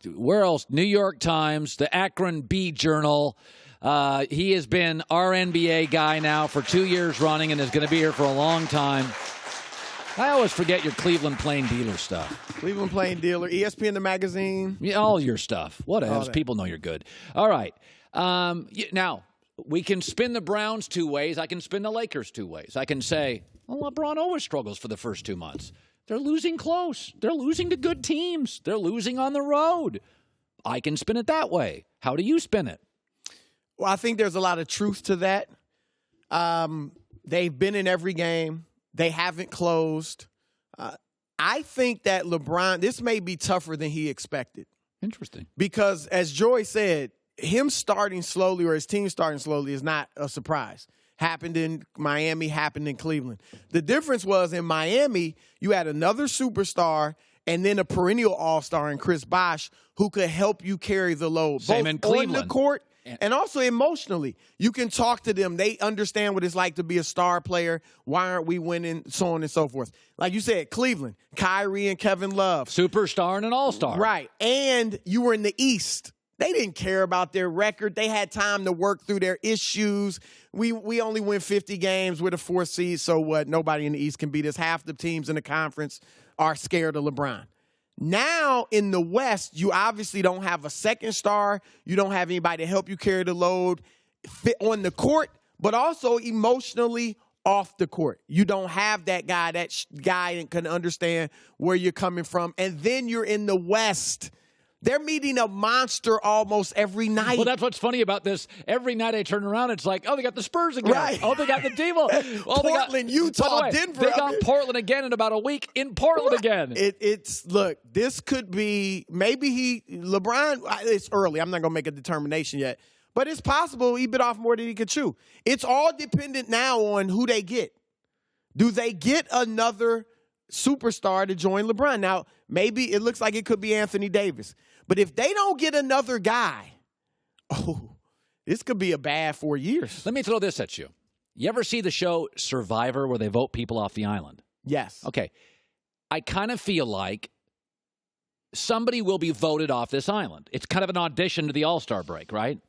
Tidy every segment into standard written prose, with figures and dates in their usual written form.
Where else? New York Times, the Akron Bee Journal. He has been our NBA guy now for 2 years running and is going to be here for a long time. I always forget your Cleveland Plain Dealer stuff. Cleveland Plain Dealer, ESPN the magazine. Yeah, all your stuff. What else? People know you're good. All right. Now, we can spin the Browns two ways. I can spin the Lakers two ways. I can say, well, LeBron always struggles for the first 2 months. They're losing close. They're losing to good teams. They're losing on the road. I can spin it that way. How do you spin it? Well, I think there's a lot of truth to that. They've been in every game. They haven't closed. I think that LeBron, this may be tougher than he expected. Interesting. Because as Joy said, him starting slowly or his team starting slowly is not a surprise. Happened in Miami, happened in Cleveland. The difference was in Miami, you had another superstar and then a perennial all-star in Chris Bosh who could help you carry the load. Same both in Cleveland. on the court and also emotionally. You can talk to them. They understand what it's like to be a star player. Why aren't we winning? So on and so forth. Like you said, Cleveland, Kyrie and Kevin Love. Superstar and an all-star. Right. And you were in the East. They didn't care about their record. They had time to work through their issues. We only win 50 games with a 4th seed, so what? Nobody in the East can beat us. Half the teams in the conference are scared of LeBron. Now, in the West, you obviously don't have a second star. You don't have anybody to help you carry the load fit on the court, but also emotionally off the court. You don't have that guy. That guy can understand where you're coming from. And then you're in the West. They're meeting a monster almost every night. Well, that's what's funny about this. Every night I turn around, it's like, oh, they got the Spurs again. Right. Oh, they got the Devo. Oh, Portland, Utah, way, Denver. They got Portland again in about a week. In Portland again. Look, this could be, maybe LeBron, it's early. I'm not going to make a determination yet. But it's possible he bit off more than he could chew. It's all dependent now on who they get. Do they get another superstar to join LeBron? Now, maybe it looks like it could be Anthony Davis. But if they don't get another guy, this could be a bad 4 years. Let me throw this at you. You ever see the show Survivor where they vote people off the island? Yes. Okay. I kind of feel like somebody will be voted off this island. It's kind of an audition to the All-Star break, right?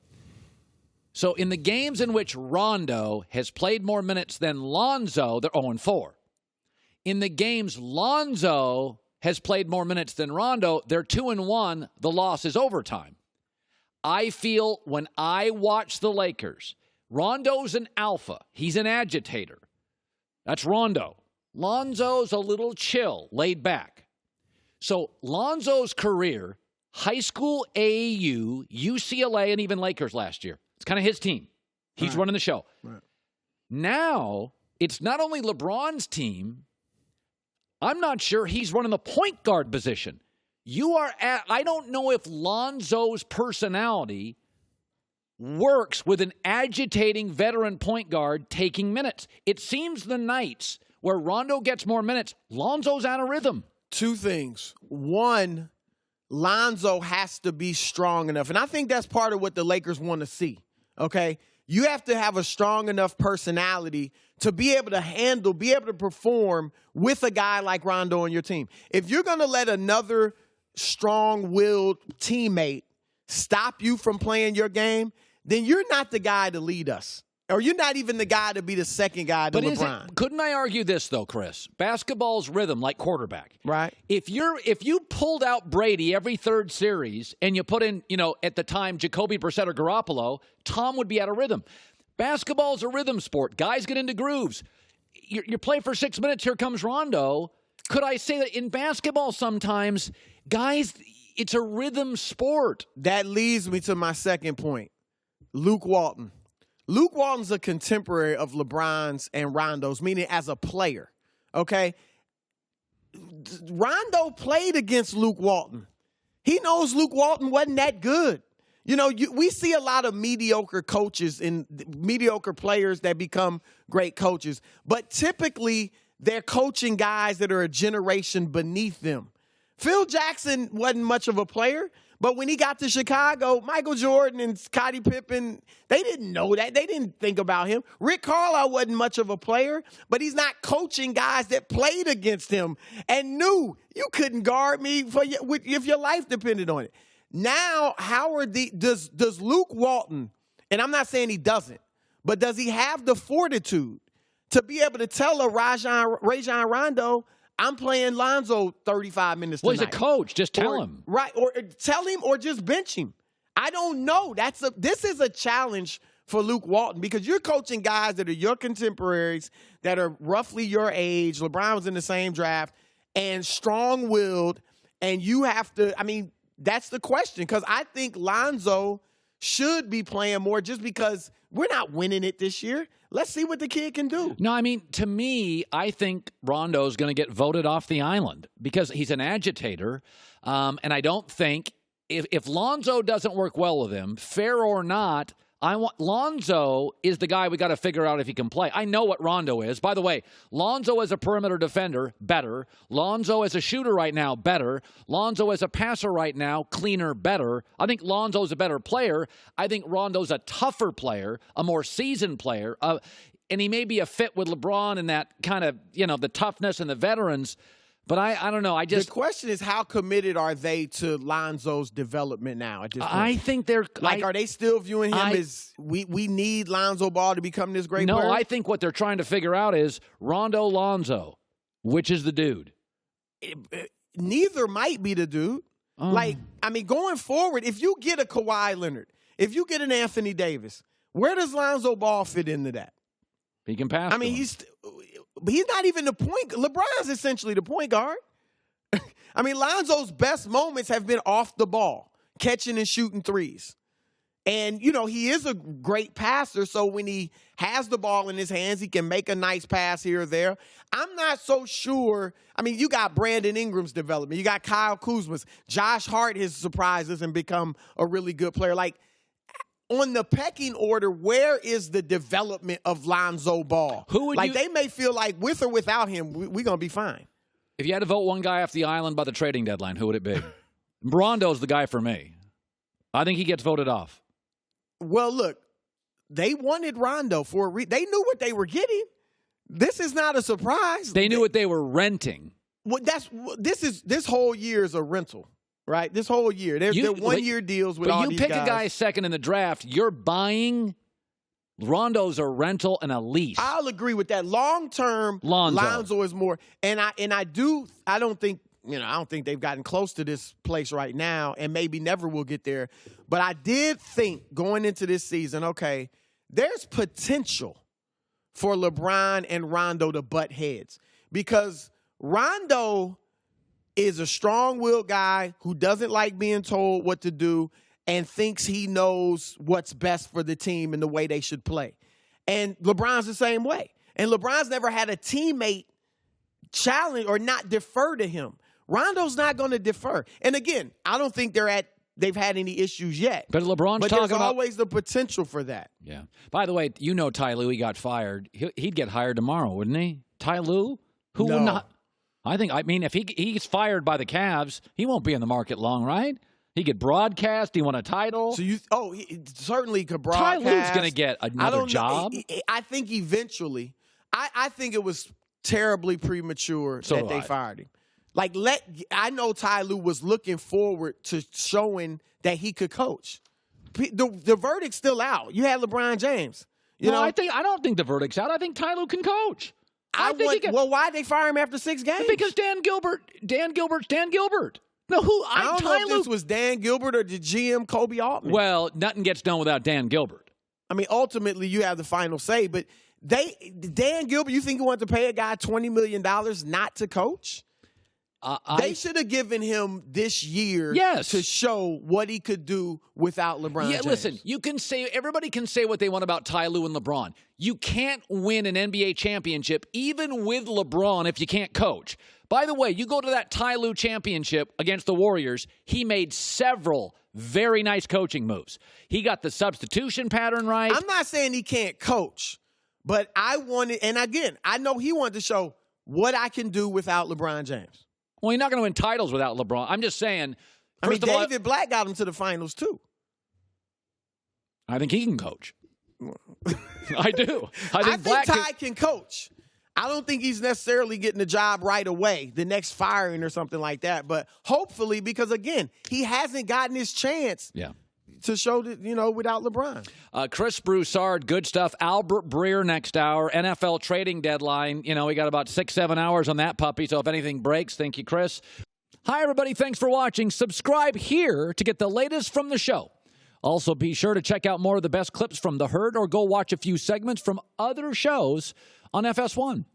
So in the games in which Rondo has played more minutes than Lonzo, they're 0-4. In the games Lonzo has played more minutes than Rondo, they're 2-1. The loss is overtime. I feel when I watch the Lakers, Rondo's an alpha. He's an agitator. That's Rondo. Lonzo's a little chill, laid back. So Lonzo's career, high school, AAU, UCLA, and even Lakers last year. It's kind of his team. He's running the show. Right. Now, it's not only LeBron's team. I'm not sure he's running the point guard position. I don't know if Lonzo's personality works with an agitating veteran point guard taking minutes. It seems the nights where Rondo gets more minutes, Lonzo's out of rhythm. Two things. One, Lonzo has to be strong enough. And I think that's part of what the Lakers want to see, okay? You have to have a strong enough personality to be able to handle, be able to perform with a guy like Rondo on your team. If you're going to let another strong-willed teammate stop you from playing your game, then you're not the guy to lead us. Or you're not even the guy to be the second guy to LeBron. Couldn't I argue this, though, Chris? Basketball's rhythm, like quarterback. Right. If you pulled out Brady every third series and you put in, at the time, Jacoby Brissett or Garoppolo, Tom would be out of rhythm. Basketball's a rhythm sport. Guys get into grooves. You play for 6 minutes, here comes Rondo. Could I say that in basketball sometimes, guys, it's a rhythm sport? That leads me to my second point. Luke Walton. Luke Walton's a contemporary of LeBron's and Rondo's, meaning as a player, okay? Rondo played against Luke Walton. He knows Luke Walton wasn't that good. We see a lot of mediocre coaches and mediocre players that become great coaches, but typically they're coaching guys that are a generation beneath them. Phil Jackson wasn't much of a player, but when he got to Chicago, Michael Jordan and Scottie Pippen, they didn't know that. They didn't think about him. Rick Carlisle wasn't much of a player, but he's not coaching guys that played against him and knew you couldn't guard me if your life depended on it. Now, does Luke Walton, and I'm not saying he doesn't, but does he have the fortitude to be able to tell a Rajon Rondo, I'm playing Lonzo 35 minutes tonight? Well, he's a coach. Just tell him. Right, or tell him or just bench him. I don't know. This is a challenge for Luke Walton because you're coaching guys that are your contemporaries, that are roughly your age. LeBron was in the same draft, and strong-willed, and you have to, that's the question, because I think Lonzo should be playing more just because we're not winning it this year. Let's see what the kid can do. No, to me, I think Rondo's going to get voted off the island because he's an agitator, and I don't think if Lonzo doesn't work well with him, fair or not, Lonzo is the guy we got to figure out if he can play. I know what Rondo is. By the way, Lonzo as a perimeter defender, better. Lonzo as a shooter right now, better. Lonzo as a passer right now, cleaner, better. I think Lonzo's a better player. I think Rondo's a tougher player, a more seasoned player. And he may be a fit with LeBron and that kind of, the toughness and the veterans. But I don't know. The question is, how committed are they to Lonzo's development now at this point? I think they're are they still viewing him as we need Lonzo Ball to become this great player? No, I think what they're trying to figure out is Rondo Lonzo, which is the dude. Neither might be the dude. Going forward, if you get a Kawhi Leonard, if you get an Anthony Davis, where does Lonzo Ball fit into that? He can pass. He's not even the point. LeBron's essentially the point guard. Lonzo's best moments have been off the ball, catching and shooting threes. And, he is a great passer, so when he has the ball in his hands, he can make a nice pass here or there. I'm not so sure. You got Brandon Ingram's development. You got Kyle Kuzma's. Josh Hart has surprised us and become a really good player. On the pecking order, where is the development of Lonzo Ball? They may feel like with or without him, we're going to be fine. If you had to vote one guy off the island by the trading deadline, who would it be? Rondo's the guy for me. I think he gets voted off. Well, look, they wanted Rondo for a reason. They knew what they were getting. This is not a surprise. They knew what they were renting. Well, this whole year is a rental. Right, this whole year. They're 1-year deals with all these guys. But you pick a guy second in the draft, you're buying. Rondo's a rental and a lease. I'll agree with that. Long term, Lonzo is more. And I don't think they've gotten close to this place right now, and maybe never will get there. But I did think going into this season, okay, there's potential for LeBron and Rondo to butt heads because Rondo is a strong-willed guy who doesn't like being told what to do and thinks he knows what's best for the team and the way they should play. And LeBron's the same way. And LeBron's never had a teammate challenge or not defer to him. Rondo's not going to defer. And again, I don't think they've had any issues yet. But there's always the potential for that. Yeah. By the way, Ty Lue, he got fired. He'd get hired tomorrow, wouldn't he? Ty Lue? Who would not? If he's fired by the Cavs, he won't be in the market long, right? He could broadcast. He won a title. So he certainly could broadcast. Ty Lue's going to get another job. I think eventually. I think it was terribly premature that they fired him. I know Ty Lue was looking forward to showing that he could coach. The verdict's still out. You had LeBron James. I don't think the verdict's out. I think Ty Lue can coach. Well, why'd they fire him after 6 games? Because Dan Gilbert's Dan Gilbert. No, I don't know if this was Dan Gilbert or the GM Kobe Altman. Well, nothing gets done without Dan Gilbert. Ultimately, you have the final say. But Dan Gilbert, you think you want to pay a guy $20 million not to coach? They should have given him this year to show what he could do without LeBron James. Listen, everybody can say what they want about Ty Lue and LeBron. You can't win an NBA championship even with LeBron if you can't coach. By the way, you go to that Ty Lue championship against the Warriors, he made several very nice coaching moves. He got the substitution pattern right. I'm not saying he can't coach, but I know he wanted to show what I can do without LeBron James. Well, he's not going to win titles without LeBron. I'm just saying. David Black got him to the finals, too. I think he can coach. I do. I think Ty can coach. I don't think he's necessarily getting the job right away, the next firing or something like that. But hopefully, because, again, he hasn't gotten his chance to show that, without LeBron. Chris Broussard, good stuff. Albert Breer next hour. NFL trading deadline. We got about 6-7 hours on that puppy. So if anything breaks, thank you, Chris. Hi, everybody. Thanks for watching. Subscribe here to get the latest from the show. Also, be sure to check out more of the best clips from The Herd or go watch a few segments from other shows on FS1.